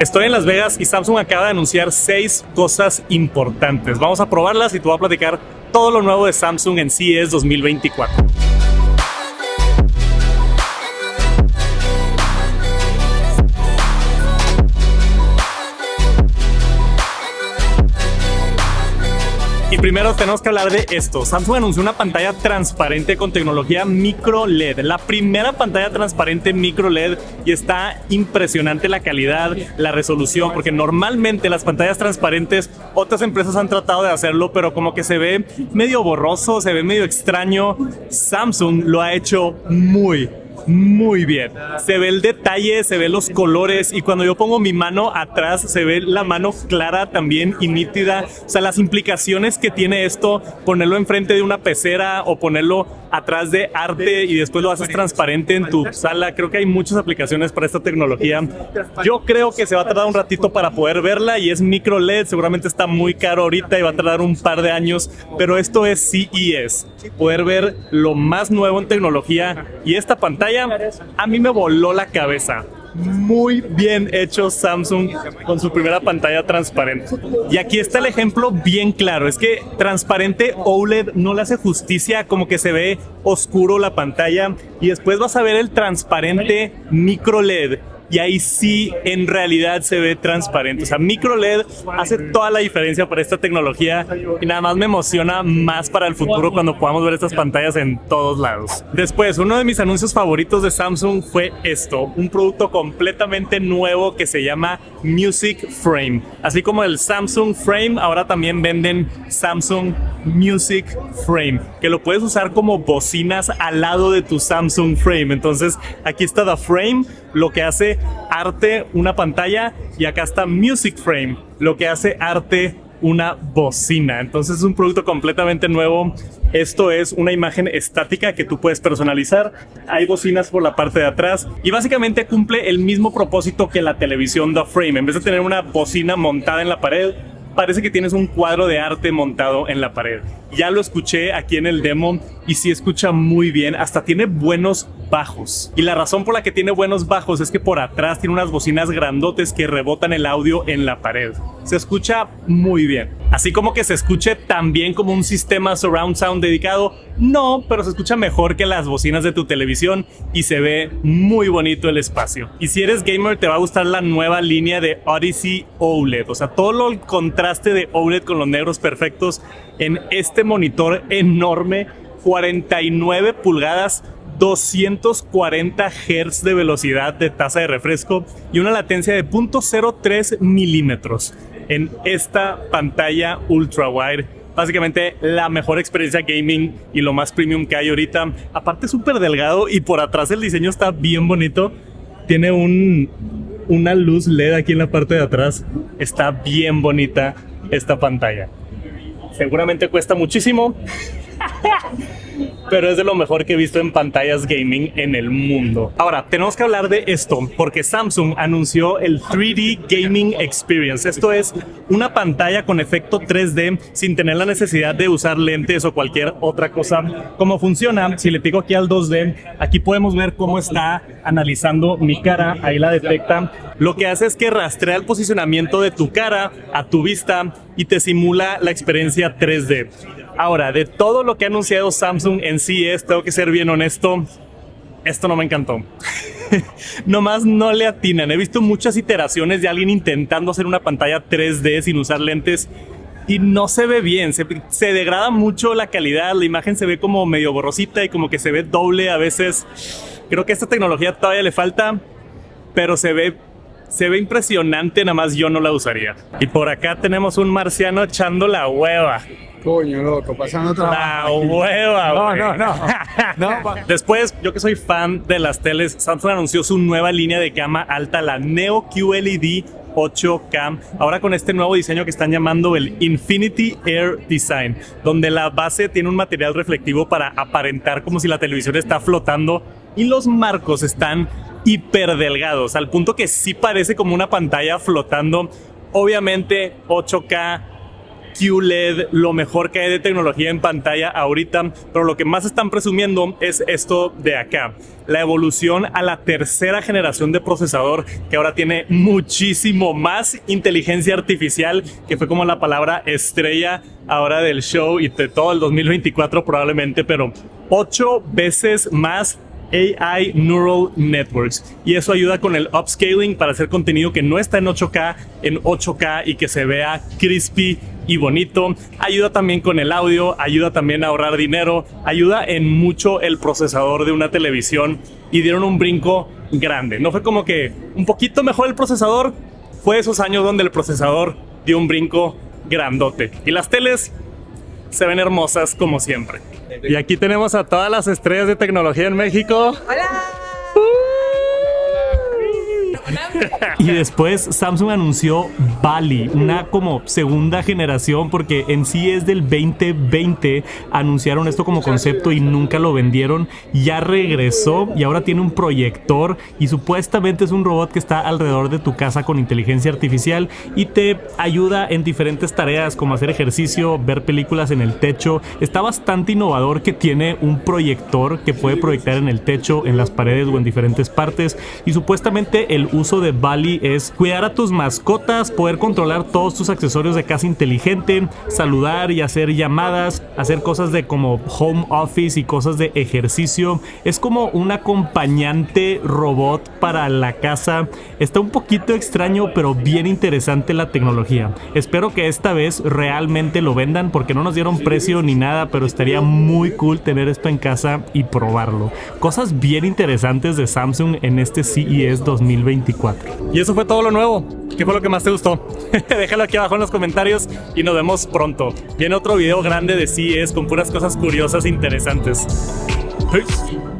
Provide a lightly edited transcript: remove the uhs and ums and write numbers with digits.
Estoy en Las Vegas y Samsung acaba de anunciar 6 cosas importantes. Vamos a probarlas y te voy a platicar todo lo nuevo de Samsung en CES 2024. Y primero tenemos que hablar de esto. Samsung anunció una pantalla transparente con tecnología micro LED. La primera pantalla transparente micro LED y está impresionante la calidad, la resolución, porque normalmente las pantallas transparentes otras empresas han tratado de hacerlo, pero como que se ve medio borroso, se ve medio extraño. Samsung lo ha hecho muy bien. Se ve el detalle, se ve los colores y cuando yo pongo mi mano atrás se ve la mano clara también y nítida. O sea, las implicaciones que tiene esto, ponerlo enfrente de una pecera o ponerlo atrás de arte y después lo haces transparente en tu sala. Creo que hay muchas aplicaciones para esta tecnología. Yo creo que se va a tardar un ratito para poder verla y es micro LED. Seguramente está muy caro ahorita y va a tardar un par de años, pero esto es CES. Poder ver lo más nuevo en tecnología y esta pantalla a mí me voló la cabeza. Muy bien hecho Samsung con su primera pantalla transparente. Y aquí está el ejemplo bien claro. Es que transparente OLED no le hace justicia, como que se ve oscuro la pantalla. Y después vas a ver el transparente micro LED. Y ahí sí, en realidad se ve transparente. O sea, micro LED hace toda la diferencia para esta tecnología y nada más me emociona más para el futuro cuando podamos ver estas pantallas en todos lados. Después, uno de mis anuncios favoritos de Samsung fue esto, un producto completamente nuevo que se llama Music Frame. Así como el Samsung Frame, ahora también venden Samsung Music Frame, que lo puedes usar como bocinas al lado de tu Samsung Frame. Entonces, aquí está The Frame, lo que hace arte una pantalla, y acá está Music Frame, lo que hace arte una bocina. Entonces es un producto completamente nuevo. Esto es una imagen estática que tú puedes personalizar. Hay bocinas por la parte de atrás y básicamente cumple el mismo propósito que la televisión The Frame. En vez de tener una bocina montada en la pared, parece que tienes un cuadro de arte montado en la pared. Ya lo escuché aquí en el demo y sí escucha muy bien, hasta tiene buenos bajos. Y la razón por la que tiene buenos bajos es que por atrás tiene unas bocinas grandotes que rebotan el audio en la pared. Se escucha muy bien. Así como que se escuche tan bien como un sistema surround sound dedicado, no, pero se escucha mejor que las bocinas de tu televisión y se ve muy bonito el espacio. Y si eres gamer te va a gustar la nueva línea de Odyssey OLED. O sea, todo el contraste de OLED con los negros perfectos en este monitor enorme, 49 pulgadas, 240 Hz de velocidad de tasa de refresco y una latencia de 0.03 milímetros en esta pantalla ultra wide. Básicamente la mejor experiencia gaming y lo más premium que hay ahorita. Aparte súper delgado y por atrás el diseño está bien bonito. Tiene una luz LED aquí en la parte de atrás. Está bien bonita esta pantalla. Seguramente cuesta muchísimo, pero es de lo mejor que he visto en pantallas gaming en el mundo. Ahora, tenemos que hablar de esto, porque Samsung anunció el 3D Gaming Experience. Esto es una pantalla con efecto 3D sin tener la necesidad de usar lentes o cualquier otra cosa. ¿Cómo funciona? Si le pico aquí al 2D, aquí podemos ver cómo está analizando mi cara. Ahí la detecta. Lo que hace es que rastrea el posicionamiento de tu cara a tu vista y te simula la experiencia 3D. Ahora, de todo lo que ha anunciado Samsung en CES, tengo que ser bien honesto, esto no me encantó. Nomás no le atinan. He visto muchas iteraciones de alguien intentando hacer una pantalla 3D sin usar lentes y no se ve bien. Se degrada mucho la calidad, la imagen se ve como medio borrosita y como que se ve doble a veces. Creo que esta tecnología todavía le falta, pero se ve impresionante, nada más yo no la usaría. Y por acá tenemos un marciano echando la hueva. Coño, loco, pasando trabajo. La hueva, No. Después, yo que soy fan de las teles, Samsung anunció su nueva línea de gama alta, la Neo QLED 8K, ahora con este nuevo diseño que están llamando el Infinity Air Design, donde la base tiene un material reflectivo para aparentar como si la televisión está flotando y los marcos están hiper delgados, al punto que sí parece como una pantalla flotando. Obviamente 8K QLED, lo mejor que hay de tecnología en pantalla ahorita, pero lo que más están presumiendo es esto de acá, la evolución a la tercera generación de procesador, que ahora tiene muchísimo más inteligencia artificial, que fue como la palabra estrella ahora del show y de todo el 2024 probablemente, pero 8 veces más AI Neural Networks, y eso ayuda con el upscaling para hacer contenido que no está en 8K en 8K y que se vea crispy y bonito. Ayuda también con el audio, ayuda también a ahorrar dinero, ayuda en mucho el procesador de una televisión, y dieron un brinco grande. No fue como que un poquito mejor el procesador, fue esos años donde el procesador dio un brinco grandote, y las teles se ven hermosas como siempre. Y aquí tenemos a todas las estrellas de tecnología en México. ¡Hola! Y después Samsung anunció Bali, una como segunda generación, porque en sí es del 2020. Anunciaron esto como concepto y nunca lo vendieron. Ya regresó y ahora tiene un proyector, y supuestamente es un robot que está alrededor de tu casa con inteligencia artificial y te ayuda en diferentes tareas como hacer ejercicio, ver películas en el techo. Está bastante innovador, que tiene un proyector que puede proyectar en el techo, en las paredes o en diferentes partes. Y supuestamente el uso de Bali es cuidar a tus mascotas, poder controlar todos tus accesorios de casa inteligente, saludar y hacer llamadas, hacer cosas de como home office y cosas de ejercicio. Es como un acompañante robot para la casa. Está un poquito extraño, pero bien interesante la tecnología. Espero que esta vez realmente lo vendan, porque no nos dieron precio ni nada, pero estaría muy cool tener esto en casa y probarlo. Cosas bien interesantes de Samsung en este CES 2024. Y eso fue todo lo nuevo. ¿Qué fue lo que más te gustó? Déjalo aquí abajo en los comentarios y nos vemos pronto. Viene otro video grande de CES con puras cosas curiosas e interesantes. Peace.